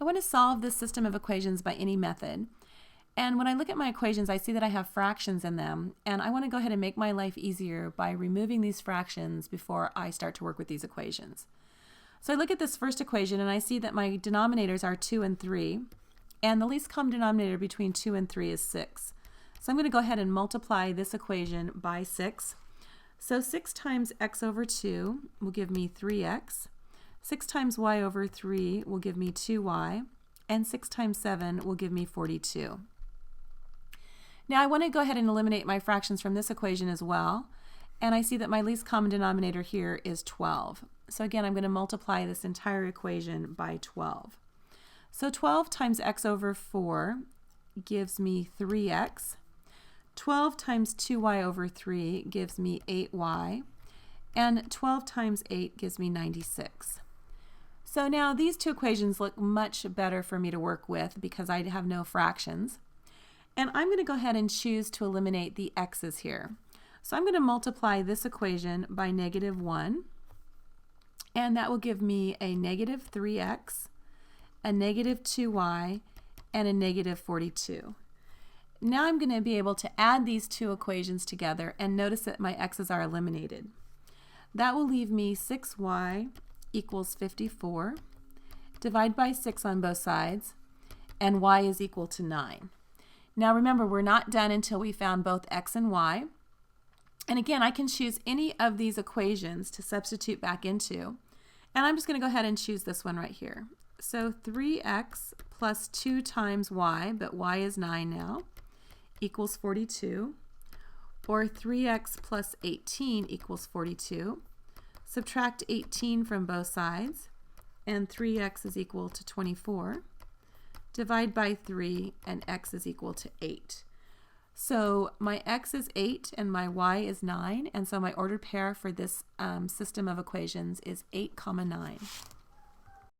I want to solve this system of equations by any method. And when I look at my equations, I see that I have fractions in them, and I want to go ahead and make my life easier by removing these fractions before I start to work with these equations. So I look at this first equation and I see that my denominators are 2 and 3, and the least common denominator between 2 and 3 is 6. So I'm going to go ahead and multiply this equation by 6. So 6 times x over 2 will give me 3x. 6 times y over 3 will give me 2y, and 6 times 7 will give me 42. Now I want to go ahead and eliminate my fractions from this equation as well, and I see that my least common denominator here is 12. So again, I'm going to multiply this entire equation by 12. So 12 times x over 4 gives me 3x. 12 times 2y over 3 gives me 8y, and 12 times 8 gives me 96. So now these two equations look much better for me to work with because I have no fractions. And I'm going to go ahead and choose to eliminate the x's here. So I'm going to multiply this equation by -1, and that will give me a -3x, a -2y, and a -42. Now I'm going to be able to add these two equations together and notice that my x's are eliminated. That will leave me 6y equals 54. Divide by 6 on both sides, and y is equal to 9. Now remember, we're not done until we found both x and y. And again, I can choose any of these equations to substitute back into. And I'm just going to go ahead and choose this one right here. So 3x plus 2 times y, but y is 9 now, equals 42. Or 3x plus 18 equals 42. Subtract 18 from both sides, and 3x is equal to 24. Divide by 3, and x is equal to 8. So my x is 8 and my y is 9, and so my ordered pair for this system of equations is 8, 9.